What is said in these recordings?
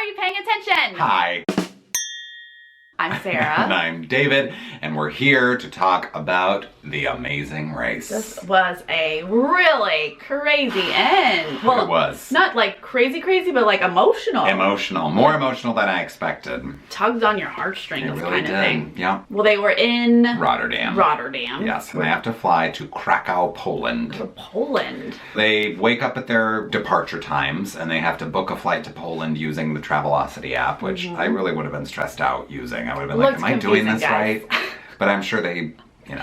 Are you paying attention? Hi. I'm Sarah. And I'm David, and we're here to talk about The Amazing Race. This was a really crazy end. Well, it was. Not like crazy, but like emotional. Emotional. More emotional than I expected. Tugged on your heartstrings It really kind of did. thing. Yeah. Well, they were in Rotterdam. Yes, and they have to fly to Krakow, Poland. To Poland. They wake up at their departure times, and they have to book a flight to Poland using the Travelocity app, which I really would have been stressed out using. I would have been like, am I doing this right? But I'm sure they, had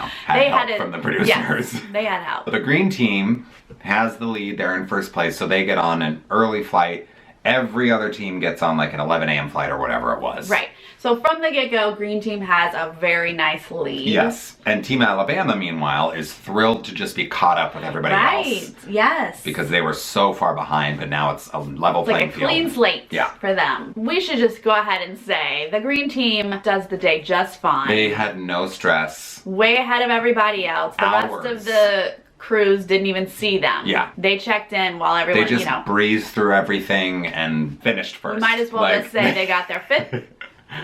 help from the producers. Yes, they had help. The green team has the lead. They're in first place, so they get on an early flight. Every other team gets on like an 11 a.m. flight or whatever it was. Right. So from the get-go, green team has a very nice lead. Yes. And Team Alabama, meanwhile, is thrilled to just be caught up with everybody else. Right. Yes. Because they were so far behind, but now it's a level playing like a field. clean slate Yeah. for them. We should just go ahead and say the green team does the day just fine. They had no stress. Way ahead of everybody else. The rest of the crews didn't even see them. Yeah. They checked in while everyone, They just breezed through everything and finished first. We might as well just say they got their fifth,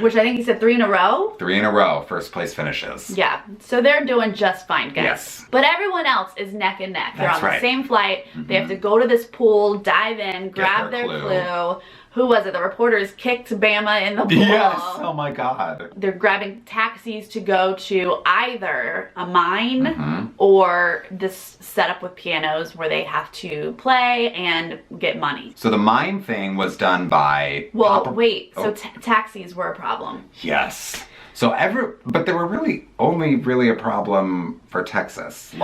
which I think he said 3 in a row. 3 in a row, first place finishes. Yeah, so they're doing just fine, guys. Yes. But everyone else is neck and neck. They're That's on the same flight. They have to go to this pool, dive in, grab their clue. Who was it? The reporters kicked Bama in the pool. Yes, oh my God. They're grabbing taxis to go to either a mine or this setup with pianos where they have to play and get money. So the mine thing was done by... So taxis were a problem. Yes. But they were only a problem for Texas.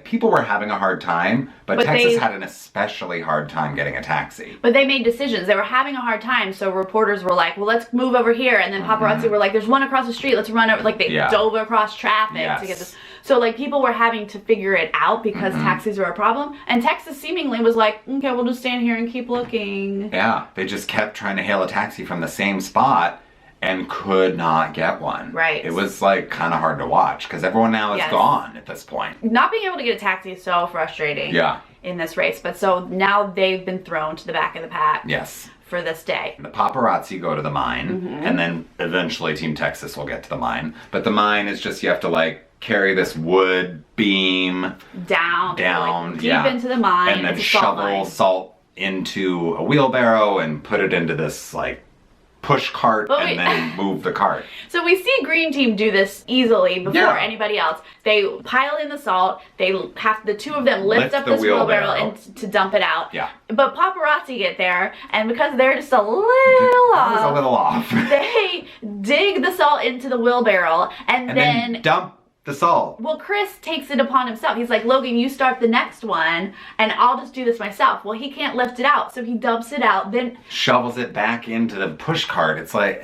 People were having a hard time, but Texas had an especially hard time getting a taxi. But they made decisions. They were having a hard time, so reporters were like, well, let's move over here. And then paparazzi were like, there's one across the street, let's run over. Like, they dove across traffic to get this. So, people were having to figure it out because taxis were a problem. And Texas seemingly was like, okay, we'll just stand here and keep looking. Yeah, they just kept trying to hail a taxi from the same spot and could not get one. Right. It was kind of hard to watch because everyone now is gone at this point. Not being able to get a taxi is so frustrating. Yeah. In this race, but so now they've been thrown to the back of the pack. Yes. For this day. The paparazzi go to the mine, and then eventually Team Texas will get to the mine. But the mine is just, you have to carry this wood beam down deep into the mine, and then shovel salt into a wheelbarrow and put it into this push cart and then move the cart. So we see green team do this easily before anybody else. They pile in the salt. They have the two of them lift up this wheelbarrow and to dump it out. Yeah. But paparazzi get there, and because they're just a little off, they dig the salt into the wheelbarrow and then dump the salt. Well, Chris takes it upon himself. He's like, Logan, you start the next one, and I'll just do this myself. Well, he can't lift it out, so he dumps it out, then shovels it back into the push cart. It's like,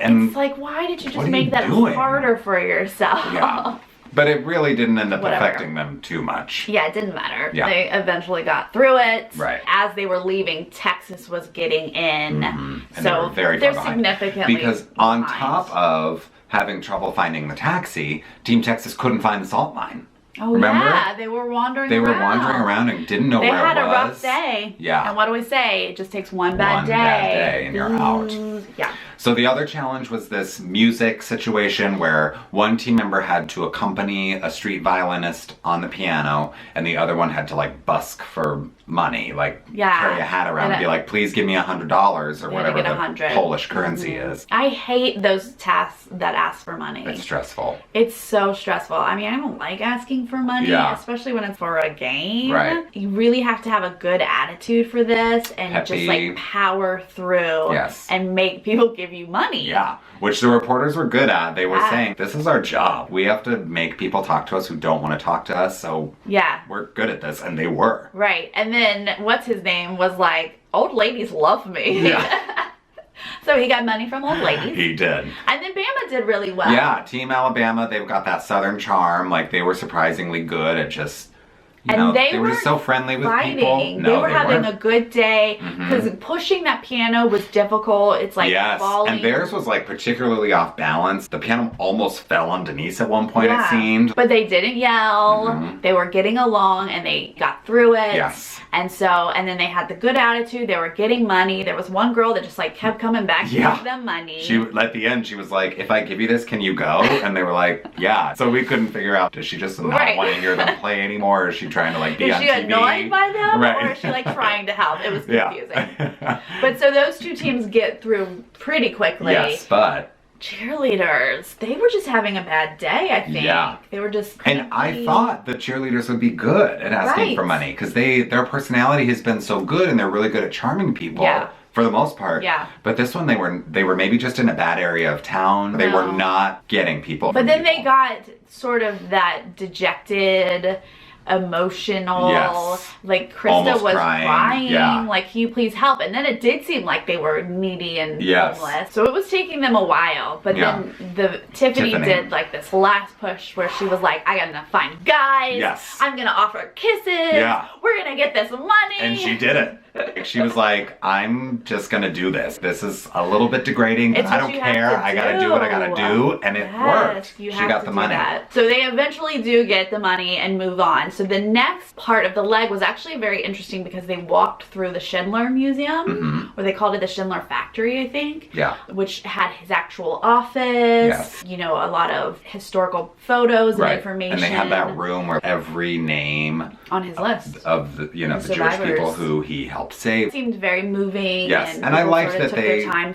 why did you just make that harder for yourself? Yeah. But it really didn't end up affecting them too much. Yeah, it didn't matter. Yeah. They eventually got through it. Right. As they were leaving, Texas was getting in. And so they were very far behind. Significantly because on top of having trouble finding the taxi, Team Texas couldn't find the salt mine. Oh, remember? Yeah, they were wandering around. They were wandering around and didn't know where it was. They had a rough day. Yeah. And what do we say? It just takes one bad day. One bad day and you're out. Yeah. So the other challenge was this music situation where one team member had to accompany a street violinist on the piano and the other one had to busk for money, carry a hat around and be like, please give me $100 or whatever the Polish currency is. I hate those tasks that ask for money. It's stressful. It's so stressful. I don't like asking for money, especially when it's for a game. Right. You really have to have a good attitude for this and just power through and make people give you money. Yeah, which the reporters were good at. They were saying, this is our job. We have to make people talk to us who don't want to talk to us, so we're good at this, and they were. Right, and then what's his name was like, old ladies love me. Yeah. So he got money from old ladies. He did. And then Bama did really well. Yeah, Team Alabama, they've got that Southern charm. They were surprisingly good at just And they were just so friendly with people. No, they were having a good day because pushing that piano was difficult. It's like falling. And theirs was like particularly off balance. The piano almost fell on Denise at one point, it seemed. But they didn't yell. They were getting along and they got through it. Yes. And then they had the good attitude. They were getting money. There was one girl that just like kept coming back to give them money. At the end, she was like, if I give you this, can you go? And they were like, yeah. So we couldn't figure out, does she just not want to hear them play anymore? Or is she trying to like be on TV? Is she annoyed by them? Or is she like trying to help? It was confusing. But so those two teams get through pretty quickly. Yes, but cheerleaders, they were just having a bad day, I think. Yeah. They were just And I thought the cheerleaders would be good at asking for money because their personality has been so good and they're really good at charming people. Yeah. For the most part. Yeah. But this one, they were maybe just in a bad area of town. They were not getting people. But then they got sort of that dejected, emotional, like Krista almost was crying, yeah. like, can you please help? And then it did seem like they were needy and homeless. So it was taking them a while, but then Tiffany did like this last push where she was like, I gotta find guys, I'm gonna offer kisses, we're gonna get this money. And she did it. She was like, I'm just gonna do this. This is a little bit degrading, but I don't care. I gotta do what I gotta do. And it worked. She got the money. So they eventually do get the money and move on. So the next part of the leg was actually very interesting because they walked through the Schindler Museum, or they called it the Schindler Factory, I think. Yeah. Which had his actual office, you know, a lot of historical photos and information. And they had that room where every name on his list of the, you know, the Jewish people who he helped save. It seemed very moving. Yes, and I liked that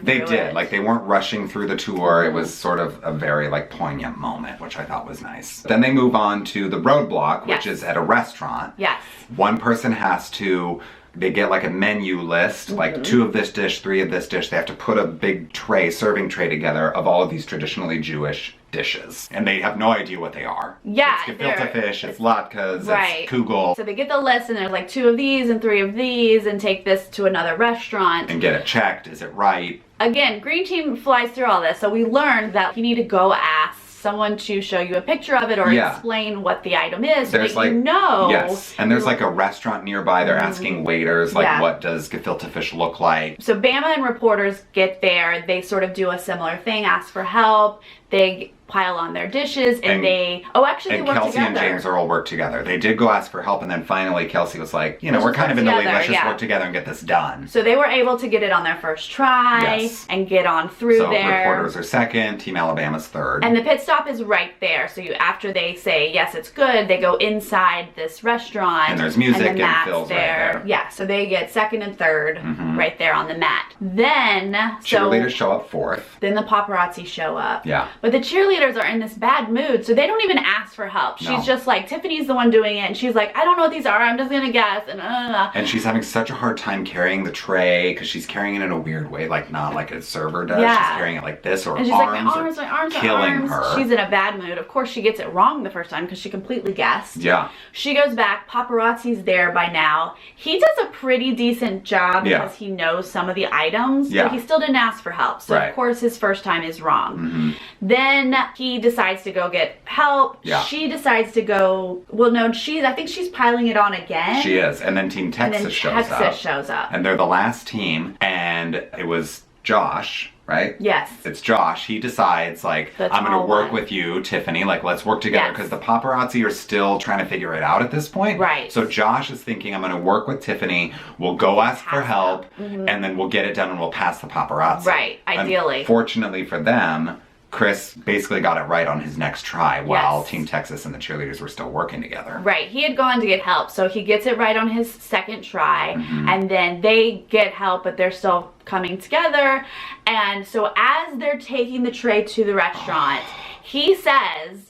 they did. Like, they weren't rushing through the tour. It was sort of a very like poignant moment, which I thought was nice. Then they move on to the roadblock, which is at a restaurant. Yes. One person has to, they get like a menu list, like 2 of this dish, 3 of this dish. They have to put a big tray, serving tray together of all of these traditionally Jewish dishes. And they have no idea what they are. Yeah. It's gefilte fish, it's latkes, it's kugel. So they get the list and they're like 2 of these and 3 of these and take this to another restaurant. And get it checked, is it right? Again, Green Team flies through all this. So we learned that you need to go ask someone to show you a picture of it or explain what the item is so that like, you know. Yes, and there's like a restaurant nearby. They're asking waiters, like, what does gefilte fish look like? So Bama and reporters get there. They sort of do a similar thing, ask for help. They pile on their dishes and they work together. And Kelsey and James Earl work together. They did go ask for help, and then finally Kelsey was like, you know, we're kind of in the lead, let's just work together and get this done. So they were able to get it on their first try and get on through there. So reporters are second, Team Alabama's third. And the pit stop is right there. So after they say, yes, it's good, they go inside this restaurant. And there's music and Phil's there. Right there. Yeah, so they get second and third right there on the mat. Then, cheerleaders show up fourth. Then the paparazzi show up. Yeah. But the cheerleaders are in this bad mood, so they don't even ask for help. She's just like, Tiffany's the one doing it, and she's like, I don't know what these are, I'm just gonna guess, and she's having such a hard time carrying the tray, because she's carrying it in a weird way, like not like a server does. Yeah. She's carrying it like this, or and she's arms like, my arms are killing her. She's in a bad mood. Of course, she gets it wrong the first time, because she completely guessed. Yeah. She goes back, paparazzi's there by now. He does a pretty decent job, because he knows some of the items, but he still didn't ask for help, so of course his first time is wrong. Then he decides to go get help. She decides to go, I think she's piling it on again. She is, and then Team Texas shows up. And they're the last team, and it was Josh, right? Yes. It's Josh. He decides, like, I'm going to work with you, Tiffany. Like, let's work together, because the paparazzi are still trying to figure it out at this point. Right. So Josh is thinking, I'm going to work with Tiffany. We'll go ask for help, and then we'll get it done, and we'll pass the paparazzi. Right, ideally. Fortunately for them, Chris basically got it right on his next try while Team Texas and the cheerleaders were still working together. Right. He had gone to get help, so he gets it right on his second try, and then they get help, but they're still coming together. And so as they're taking the tray to the restaurant,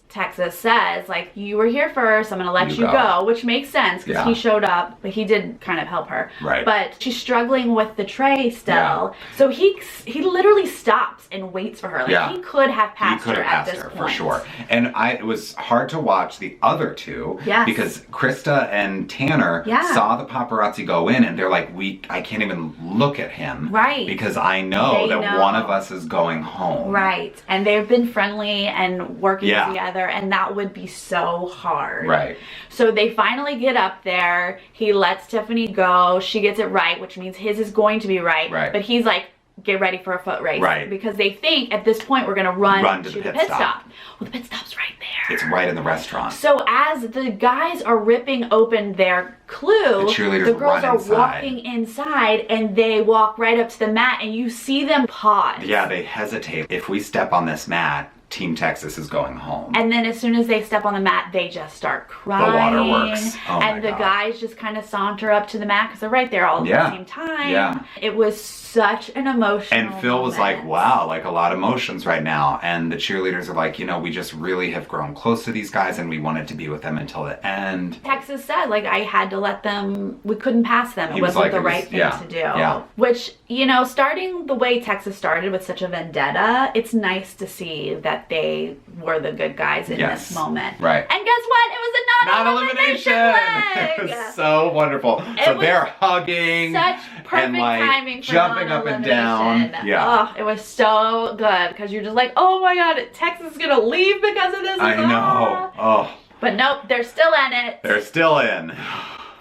Texas says, like, you were here first, I'm gonna let you go, which makes sense because he showed up, but he did kind of help her. Right. But she's struggling with the tray still, so he literally stops and waits for her. Like, he could have passed her at this point. For sure. And it was hard to watch the other two because Krista and Tanner saw the paparazzi go in, and they're like, I can't even look at him. Right. Right. Because I know They that know. one of us is going home. Right. And they've been friendly and working Yeah. together, and that would be so hard. Right. So they finally get up there. He lets Tiffany go. She gets it right, which means his is going to be right. Right. But he's like, get ready for a foot race. Right. Because they think at this point we're going to run to the the pit pit stop. Well, the pit stop's right there. It's right in the restaurant. So as the guys are ripping open their clue, The cheerleaders the girls run are inside. walking inside and they walk right up to the mat and you see them pause. Yeah, they hesitate. If we step on this mat, Team Texas is going home. And then as soon as they step on the mat, they just start crying. The waterworks. Oh and my the God. guys just kind of saunter up to the mat because they're right there all at Yeah. the same time. Yeah. It was such an emotional And Phil was like, moment. wow, like a lot of emotions right now. And the cheerleaders are like, you know, we just really have grown close to these guys and we wanted to be with them until the end. Texas said, like, I had to let them, we couldn't pass them. It He was wasn't like, the it was- right thing yeah, to do. yeah. Which, you know, starting the way Texas started with such a vendetta, it's nice to see that they were the good guys in Yes, this moment. right. And guess what? It was a non-elimination It leg. was so wonderful. So was they're hugging Such perfect and like timing for jumping up and down. non-elimination. Yeah. Oh, it was so good because you're just like, oh my God, Texas is gonna leave because of this. I know. Oh, But nope, they're still in it. they're still in.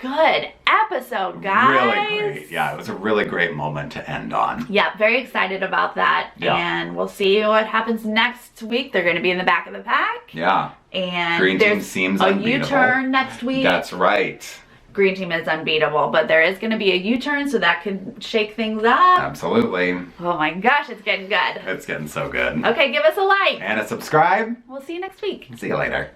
Good episode, guys. Really great. Yeah, it was a really great moment to end on. Yeah, very excited about that. Yeah. And we'll see what happens next week. They're going to be in the back of the pack. Yeah. And Green team there's seems a unbeatable. U-turn next week. That's right. Green team is unbeatable, but there is going to be a U-turn, so that could shake things up. Absolutely. Oh my gosh, it's getting good. It's getting so good. Okay, give us a like. And a subscribe. We'll see you next week. See you later.